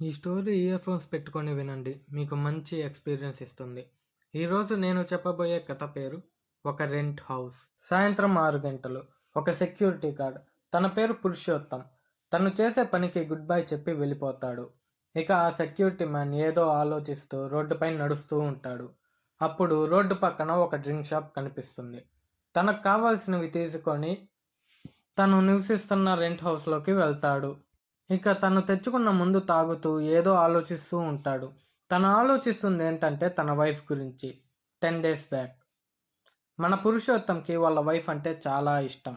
ఈ story ear phones పెట్టుకొని వినండి. మీకు మంచి ఎక్స్‌పీరియన్స్ ఇస్తుంది. ఈరోజు నేను చెప్పబోయే కథ పేరు 'ఒక రెంట్ హౌస్'. సాయంత్రం 6 గంటలు. ఒక సెక్యూరిటీ గార్డ్, తన పేరు పురుషోత్తం, తను చేసే పనికి గుడ్ బై చెప్పి వెళ్ళిపోతాడు. ఇక ఆ సెక్యూరిటీ మ్యాన్ ఏదో ఆలోచిస్తూ రోడ్డుపై నడుస్తూ ఉంటాడు. అప్పుడు రోడ్డు పక్కన ఒక డ్రింక్ షాప్ కనిపిస్తుంది. తనకు కావాల్సినవి తీసుకొని తను నివసిస్తున్న రెంట్ హౌస్‌లోకి వెళ్తాడు. ఇక తను తెచ్చుకున్న ముందు తాగుతూ ఏదో ఆలోచిస్తూ ఉంటాడు. తను ఆలోచిస్తుంది ఏంటంటే తన వైఫ్ గురించి. 10 డేస్ బ్యాక్ మన పురుషోత్తంకి వాళ్ళ వైఫ్ అంటే చాలా ఇష్టం.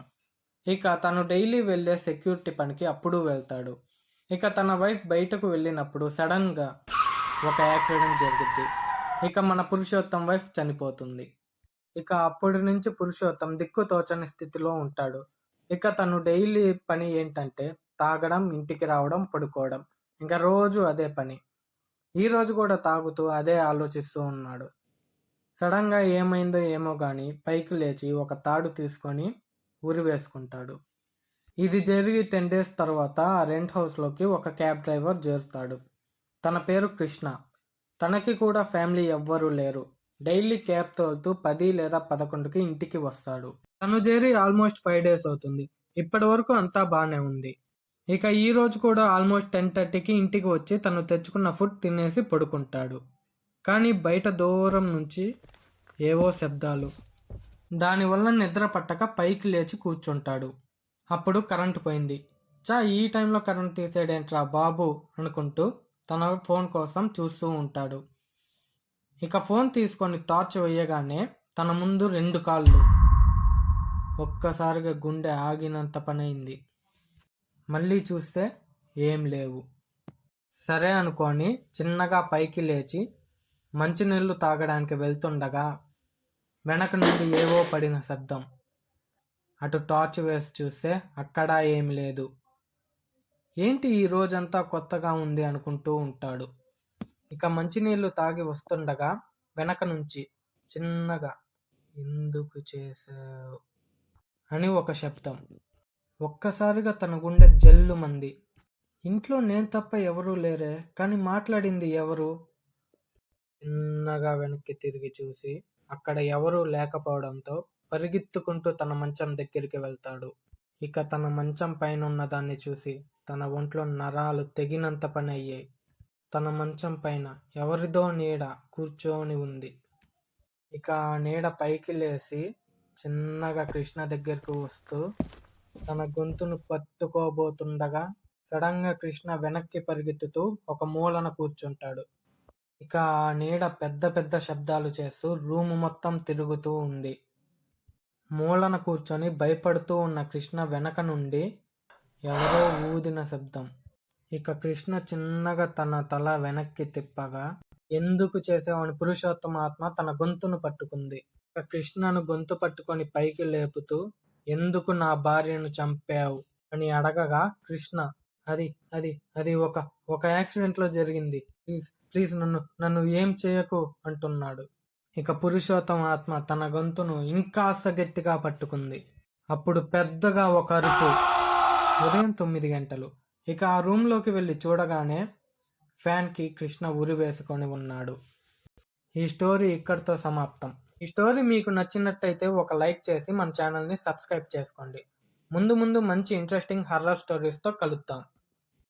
ఇక తను డైలీ వెళ్ళే సెక్యూరిటీ పనికి అప్పుడు వెళ్తాడు. ఇక తన వైఫ్ బయటకు వెళ్ళినప్పుడు సడన్గా ఒక యాక్సిడెంట్ జరిగిద్ది. ఇక మన పురుషోత్తం వైఫ్ చనిపోతుంది. ఇక అప్పటి నుంచి పురుషోత్తం దిక్కుతోచని స్థితిలో ఉంటాడు. ఇక తను డైలీ పని ఏంటంటే తాగడం, ఇంటికి రావడం, పడుకోవడం. ఇంకా రోజు అదే పని. ఈరోజు కూడా తాగుతూ అదే ఆలోచిస్తూ ఉన్నాడు. సడన్గా ఏమైందో ఏమో గాని పైకి లేచి ఒక తాడు తీసుకొని ఉరి వేసుకుంటాడు. ఇది జరిగి 10 డేస్ తర్వాత ఆ రెంట్ హౌస్లోకి ఒక క్యాబ్ డ్రైవర్ చేరుతాడు. తన పేరు కృష్ణ. తనకి కూడా ఫ్యామిలీ ఎవ్వరూ లేరు. డైలీ క్యాబ్ తోలుతూ 10 లేదా 11కి ఇంటికి వస్తాడు. తను చేరి ఆల్మోస్ట్ 5 డేస్ అవుతుంది. ఇప్పటి వరకు అంతా బాగానే ఉంది. ఇక ఈ రోజు కూడా ఆల్మోస్ట్ 10:30కి ఇంటికి వచ్చి తను తెచ్చుకున్న ఫుడ్ తినేసి పడుకుంటాడు. కానీ బయట దూరం నుంచి ఏవో శబ్దాలు. దానివల్ల నిద్ర పట్టక పైకి లేచి కూర్చుంటాడు. అప్పుడు కరెంటు పోయింది. ఈ టైంలో కరెంట్ తీసేడేంట్రా బాబు అనుకుంటూ తన ఫోన్ కోసం చూస్తూ ఉంటాడు. ఇక ఫోన్ తీసుకొని టార్చ్ వేయగానే తన ముందు 2 కాళ్ళు. ఒక్కసారిగా గుండె ఆగినంత పనైంది. మళ్ళీ చూస్తే ఏం లేవు. సరే అనుకొని చిన్నగా పైకి లేచి మంచినీళ్ళు తాగడానికి వెళ్తుండగా వెనక నుండి ఏవో పడిన శబ్దం. అటు టార్చ్ వేసి చూస్తే అక్కడా ఏం లేదు. ఏంటి ఈ రోజంతా కొత్తగా ఉంది అనుకుంటూ ఉంటాడు. ఇక మంచినీళ్ళు తాగి వస్తుండగా వెనక నుంచి చిన్నగా ఎందుకు చేసావు అని ఒక శబ్దం. ఒక్కసారిగా తన గుండె జల్లుమంది. ఇంట్లో నేను తప్ప ఎవరూ లేరే, కానీ మాట్లాడింది ఎవరు? చిన్నగా వెనక్కి తిరిగి చూసి అక్కడ ఎవరూ లేకపోవడంతో పరిగెత్తుకుంటూ తన మంచం దగ్గరికి వెళ్తాడు. ఇక తన మంచం పైన ఉన్న దాన్ని చూసి తన ఒంట్లో నరాలు తెగినంత పని అయ్యాయి. తన మంచం పైన ఎవరిదో నీడ కూర్చొని ఉంది. ఇక ఆ నీడ పైకి లేచి చిన్నగా కృష్ణ దగ్గరకు వస్తూ తన గొంతును పట్టుకోబోతుండగా సడన్గా కృష్ణ వెనక్కి పరిగెత్తుతూ ఒక మూలన కూర్చుంటాడు. ఇక ఆ నీడ పెద్ద పెద్ద శబ్దాలు చేస్తూ రూము మొత్తం తిరుగుతూ ఉంది. మూలన కూర్చొని భయపడుతూ ఉన్న కృష్ణ వెనక నుండి ఎవరో ఊదిన శబ్దం. ఇక కృష్ణ చిన్నగా తన తల వెనక్కి తిప్పగా ఎందుకు చేసావని పురుషోత్తమ ఆత్మ తన గొంతును పట్టుకుంది. ఇక కృష్ణను గొంతు పట్టుకొని పైకి లేపుతూ ఎందుకు నా భార్యను చంపావు అని అడగగా కృష్ణ అది అది అది ఒక యాక్సిడెంట్లో జరిగింది. ప్లీజ్ నన్ను ఏం చేయకు అంటున్నాడు. ఇక పురుషోత్తమ ఆత్మ తన గొంతును ఇంకాస్త గట్టిగా పట్టుకుంది. అప్పుడు పెద్దగా ఒక అరుపు. ఉదయం 9 గంటలు. ఇక ఆ రూమ్లోకి వెళ్ళి చూడగానే ఫ్యాన్కి కృష్ణ ఉరి వేసుకొని ఉన్నాడు. ఈ స్టోరీ ఇక్కడితో సమాప్తం. ఈ స్టోరీ మీకు నచ్చినట్టయితే ఒక లైక్ చేసి మన ఛానల్ని సబ్స్క్రైబ్ చేసుకోండి. ముందు మంచి ఇంట్రెస్టింగ్ హర్రర్ స్టోరీస్తో కలుద్దాం.